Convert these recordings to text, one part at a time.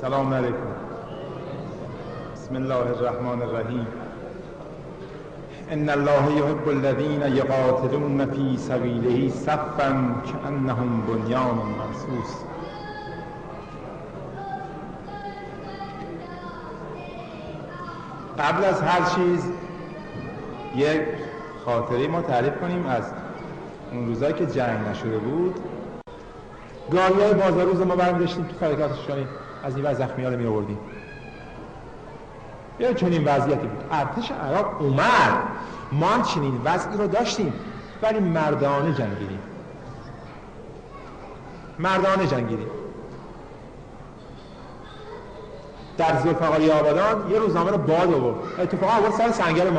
سلام علیکم. بسم الله الرحمن الرحیم. ان الله يحب الذين يقاتلون في سبيله صفا كأنهم بنيان مرصوص. قبل از هر چیز یک خاطره ما تعریف کنیم از اون روزایی که جنگ نشده بود. گاریای بازار روز ما برمی داشتیم تو فریقات شانی، از این وضع زخمی ها رو می آوردیم. یه چنین وضعیتی بود. ارتش عراق اومد، ما هم چنین وضعی رو داشتیم، ولی مردانه جنگیدیم. در ذوالفقاری آبادان یه روزنامه رو باد آورد، اتفاقا آورد سر سنگر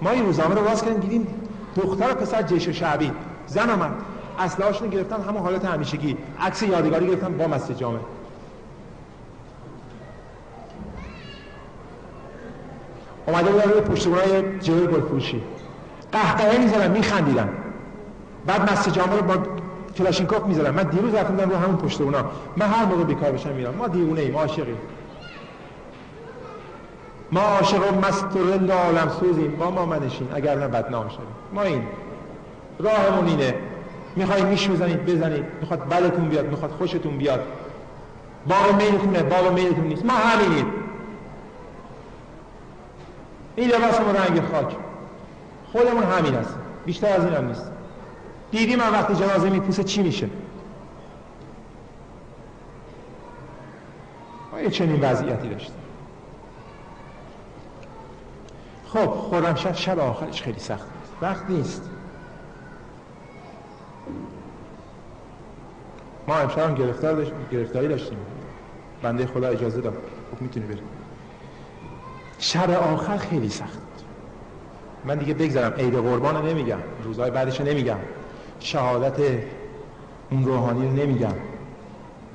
ما این روزنامه رو باز کردیم، دیدیم دختر و پسر جیش شعبی زن آمد، اسلحه‌هاشون رو گرفتن، همون حالت همیشگی، عکس یادگاری گرفتن با مسجد جامع. اومده بودن روی پشتیبونای جلوی گلفروشی، قهقهه می‌زدن، می‌خندیدن. بعد مسجد جامع رو با کلاشینکوف می‌زدن. من دیروز رفتم رو همون پشتیبونا، من هر موقع بیکار بشم میرم. ما دیوونه‌ایم، عاشقیم. ما عاشق و مست و رند و عالم سوزیم، با ما منشین اگر نه بدنام شدیم. ما این راهمون اینه. میخواید میش بزنید، میخواد بدتون بیاد، میخواد خوشتون بیاد، باب میلتونه، باب میلتون نیست، ما همینیم. این لباسمون رنگ خاک، خودمون همین هست، بیشتر از این هم نیست. دیدی من وقتی جنازه میپوسه چی میشه؟ ما یه چنین وضعیتی داشتیم. خب خرمشهر شب آخرش خیلی سخت بود، وقت نیست. ما امشب هم گرفتاری داشتیم، بنده خدا اجازه داد، خب میتونی بری. شب آخر خیلی سخت بود. من دیگه بگذارم عید قربان رو نمیگم، روزهای بعدش رو نمیگم، شهادت اون روحانی رو نمیگم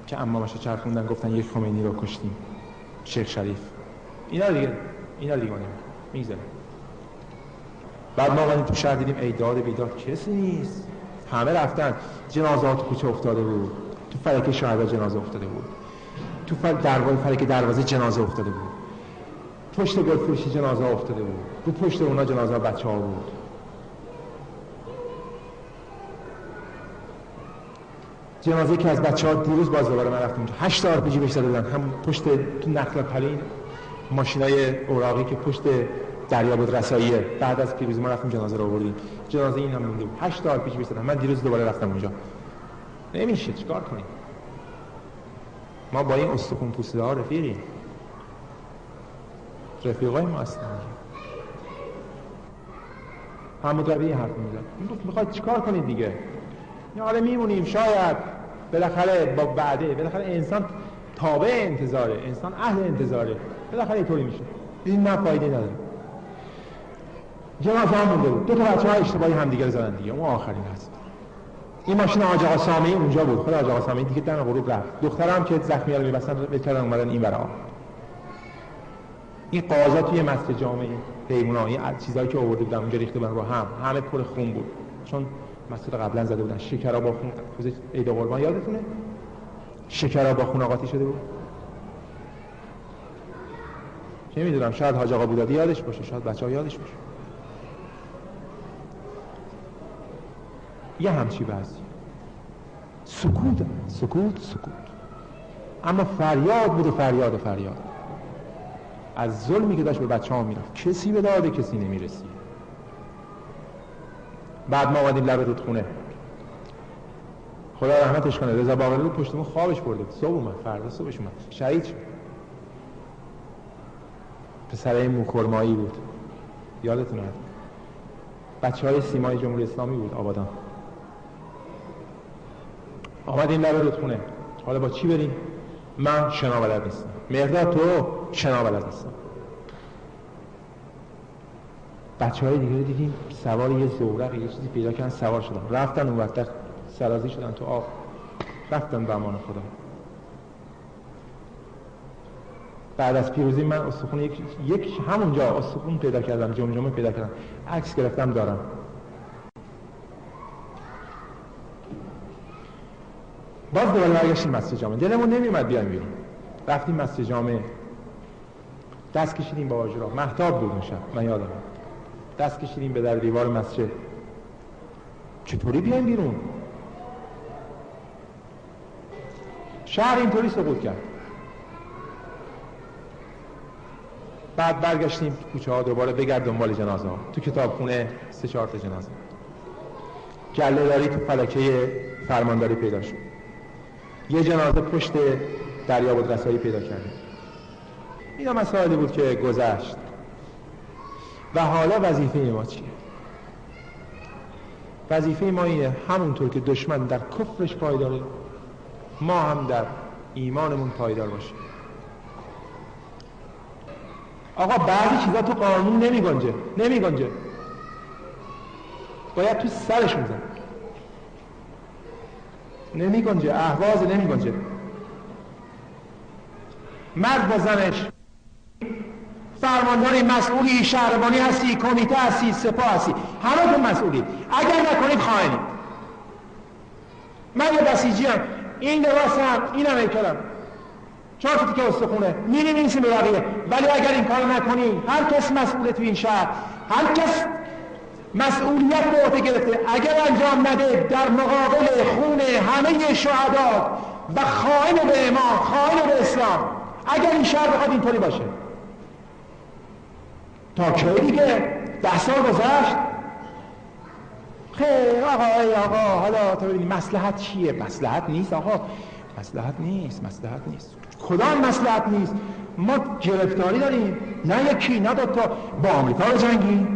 که امامش چرخوندن گفتن یک خمینی رو کشتیم، شیخ شریف، اینا دیگه ما میگذارم. بعد ما اومدیم تو شهر، دیدیم ایداد بیداد کسی نیست، همه رفتن. جنازات کوچه افتاده بود، تو فلک شهدا جنازه افتاده بود، تو فلک دروازه جنازه افتاده بود، پشت گلفروشی جنازه افتاده بود، رو پشت اونا جنازه بچه ها بود. جنازه که از بچه ها دیروز باز دوباره من رفتم اونجا 8 آرپیجی بهش زده بودن، هم پشت تو نقل پلین ماشینای اوراقی که پشت دریا بود رساییه. بعد از پیروزی ما رفتیم جنازه رو آوردیم، جنازه این هم مونده بود. 8 آرپیجی بهش زدن. من دیروز دوباره رفتم اونجا. نمیشه، چیکار کنیم؟ ما با این استخون پوسیده ها رفیقیم، رفیقای ما هستن. حمود ربیعی حرف میزد، میخواید چیکار کنید دیگه؟ حالا میمونیم شاید بالاخره با بعده، بالاخره انسان تابع انتظاره، انسان اهل انتظاره، بالاخره اینطوری میشه. این نه فایده نداره. جنازه هم مونده بود، 2 تا بچه‌ها اشتباهی همدیگه رو زدن دیگه، اون آخرین هست. این ماشین حاج آقا سامی اونجا بود، خود حاج آقا سامی دیگه در غروب رفت. دخترم که زخمی‌ها رو می‌بستن بهترن اومدن این ورا. این قاضا توی مسجد جامع پیمونا، این چیزایی که آورده بودن اونجا ریخته بودن رو همه پر خون بود، چون مسجد قبلا زده بودن. شکرا با خون، روز عید قربان یادتونه؟ شکرا با خون قاطی شده بود. چه می‌دونم، شاید حاج آقا بودادی یادش باشه، شاید بچه‌ها یادش باشه. یه همچی وضعی. سکوت. اما فریاد بود و فریاد از ظلمی که داشت به بچه‌ها میرفت. کسی به داده کسی نمیرسید. بعد ما اومدیم لب رودخونه. خدا رحمتش کنه، رضا باقری رو پشتمون خوابش برده بود. صبح اومد، فردا صبحش اومد، شهید شد. پسره موخرمایی بود، یادتونه؟ بچه‌های سیمای جمهوری اسلامی بود، آبادان. آمدیم لب رودخونه. حالا با چی بریم؟ من شنا بلد نیستم. مرداد تو شنا بلد نیستم. بچه‌های دیگه رو دیدیم سوار یه زورق یه چیزی پیدا کردن، سوار شدن، رفتن اون وقت سرازی شدن تو آب، رفتن به امان خدا. بعد از پیروزی من استخون یک همونجا استخون پیدا کردم، جمجمه پیدا کردم، عکس گرفتم دارم. باز دوباره برگشتیم مسجد جامع. دلمون نمیومد بیایم بیرون. رفتیم مسجد جامع، دست کشیدیم با آجرا، مهتاب بود اون شب، من یادمه، دست کشیدیم به در دیوار مسجد. چطوری بیایم بیرون؟ شهر اینطوری سقوط کرد. بعد برگشتیم تو کوچه ها دوباره بگرد دنبال جنازه ها. تو کتابخونه 3-4 تا جنازه، گله داری تو فلکه فرمانداری پیدا شد، یه جنازه پشت دریابد رسایی پیدا کردیم. اینا مسائلی بود که گذشت. و حالا وظیفه ما چیه؟ وظیفه ما اینه همونطور که دشمن در کفرش پایداره، ما هم در ایمانمون پایدار باشیم. آقا بعضی چیزا تو قانون نمیگنجه، باید تو سرشون زد. نمیگنجه، اهواز نمیگنجه. مرد با زنش، فرمانداری، مسئولی، شهربانی هستی، کمیته هستی، سپاه هستی، همه تو مسئولی. اگر نکنید خائنید. من یه بسیجی هم، این لباس هم، این هم هیکلم، 4 تا تیکه استخونه می‌نویسیم به بقیه. ولی اگر این کار نکنی، هر کس مسئول تو این شهر، هر کس مسئولیت به عهده گرفته، اگر انجام نده در مقابل خون همه شهدا و خائن به امام، خائن به اسلام، اگر این شهر بخواد اینطوری باشه. تا کی دیگه؟ 10 سال گذشت. خیر آقا حالا تو ببینید مصلحت چیه؟ مصلحت نیست آقا، مصلحت نیست. کدام مصلحت نیست؟ ما گرفتاری داریم، نه یکی نه دو تا، با آمریکا رو جنگی،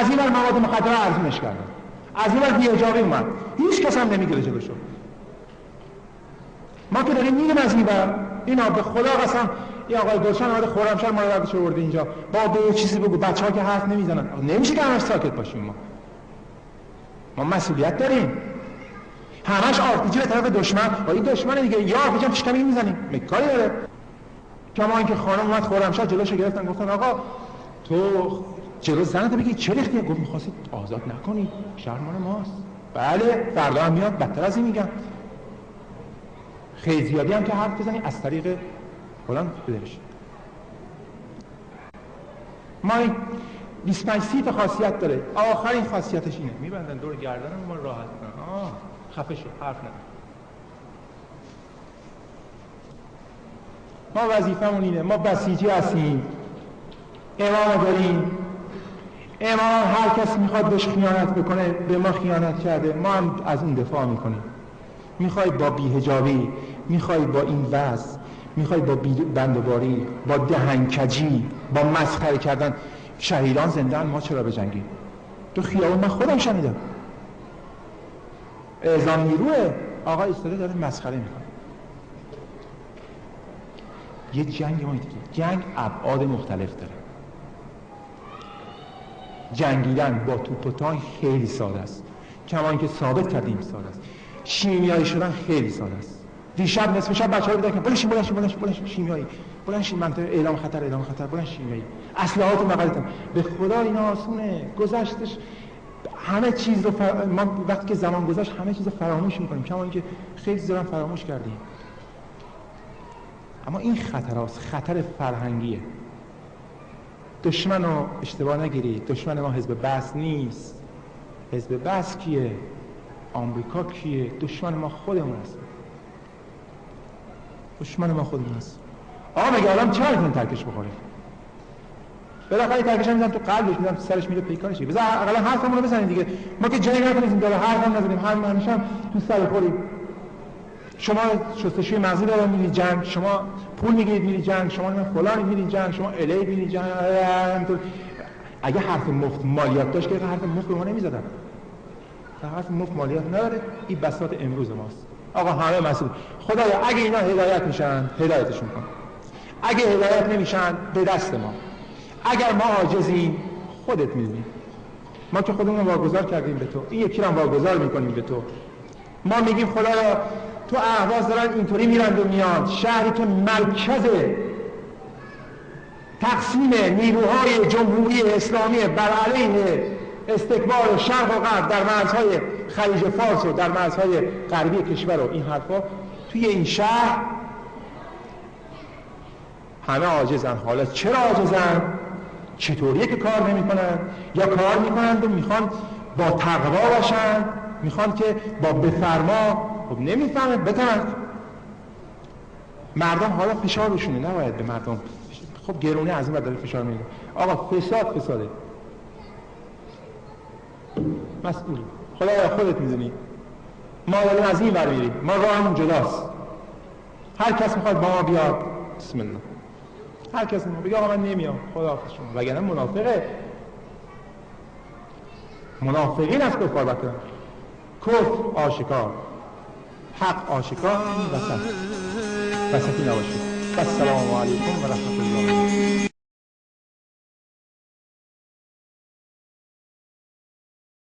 از این ور مواد مخدر ارزونش کردن، از این ور بی‌حجابی اومد، هیچ کس هم نمیگیره جلوشو. ما که داریم میریم از این ور. اینا به خدا قسم یه آقای گلشن اومده خرمشهر ما رو برداشت آورده اینجا، با یه چیزی بگو، بچه‌ها که حرف نمیزنن. نمیشه که همش ساکت باشیم. ما مسئولیت داریم. همش آرپیجی به طرف دشمن، با این دشمن دیگه یا آرپیجی هم چشمی میزنیم، مکاری داره. کما اینکه خانم اومد خرمشهر جلوشو گرفتن، گفتن آقا تو جلو زنت بگی چه ریختی؟ گفت می‌خواستید آزاد نکنی، شهر مال ماست. بله، فردا هم میاد بدتر از این میگم. خیلی زیادی هم که حرف بزنی از طریق فلان بدرش. ما 25-30 تا خاصیت داره. آخرین خاصیتش اینه، میبندن دور گردنم ما راحت کنن. خفه شو، حرف نزن. ما وظیفمون اینه، ما بسیجی هستیم، امام داریم. امام هر کس میخواد بهش خیانت بکنه، به ما خیانت کرده، ما هم از اون دفاع میکنیم. میخوای با بی‌حجابی، میخوای با این وضع، میخوای با بنده‌باری، با دهنکجی، با مسخره کردن شهیدان زنده‌ان، ما چرا بجنگیم؟ تو خیابون من خودم شنیدم، اعزام نیروه، آقا ایستاده داره مسخره میکنه. یه جنگ ما دیگه، جنگ ابعاد مختلف داره. جنگیدن با توپ و تانک خیلی ساده است، کما اینکه ثابت کردیم ساده است. شیمیایی شدن خیلی ساده است. دیشب نصف شب بچه‌ها رو دیدن که بلنشین شیمیایی، بلنشین منطقه اعلام خطر، بلنشین شیمیایی، اسلحات مقدتون. به خدا اینا آسونه، گذشتش همه چیز رو ما وقتی که زمان گذشت همه چیز رو فراموش می‌کنیم، کما اینکه خیلی زیاد فراموش کردیم. اما این خطراست، خطر فرهنگیه. دشمن رو اشتباه نگیرید، دشمن ما حزب بعث نیست. حزب بعث کیه؟ آمریکا کیه؟ دشمن ما خودمون است. دشمن ما خودمون است. آقا مگه الان چرا میتونیم ترکش بخوریم؟ بالاخره ترکش هم میزنم تو قلبش، میزنم تو سرش، میره پیکارش. بذار اقلا حرفمون رو بزنید دیگه. ما که جنگ نکنیم، داره حرفم نزنیم، همیشه هم تو سر خوریم. شما شستشوی مغزی داره میری جنگ، شما پول میگیرید میری جنگ، شما فلانی میری جنگ، شما الی میری جنگ. اگه حرف مفت مالیات داشت که حرف مفت به ما نمیزدن. حرف مفت مالیات نداره. این بساط امروز ماست. آقا همه مسئول. خدایا اگه اینا هدایت میشن هدایتشون کن، اگه هدایت نمیشن به دست ما. اگر ما عاجزیم خودت میدونی، ما که خودمون واگذار کردیم به تو، این یکی رو واگذار میکنیم به تو. ما میگیم خدایا تو اهواز دارن اینطوری میرند و میان، شهری که مرکز تقسیم نیروهای جمهوری اسلامی بر علیه استکبار شرق و غرب در مرزهای خلیج فارس و در مرزهای غربی کشور و این حرفا، توی این شهر همه عاجزن. حالا چرا عاجزن؟ چطوریه که کار نمی‌کنن؟ یا کار می‌کنند و میخوان با تقوا باشن، میخوان که با بفرما. خب نمیفهمه بترک. مردم حالا فشارشونه، نباید به مردم خب گرونه از این بعد داره فشار میده. آقا فساده مسئول خدایا خودت میدونی، ما داریم از این ور میریم، ما راهمون جداست. هر کس میخواد با ما بیاد بسم الله، هر کس میخواد بگه آقا من نمیام خداحافظ شما، وگرنه منافقه. منافقین از کفار بدترن. کفر آشکار، حق آشکار، این وسطی نباشه. السلام علیکم و رحمت الله.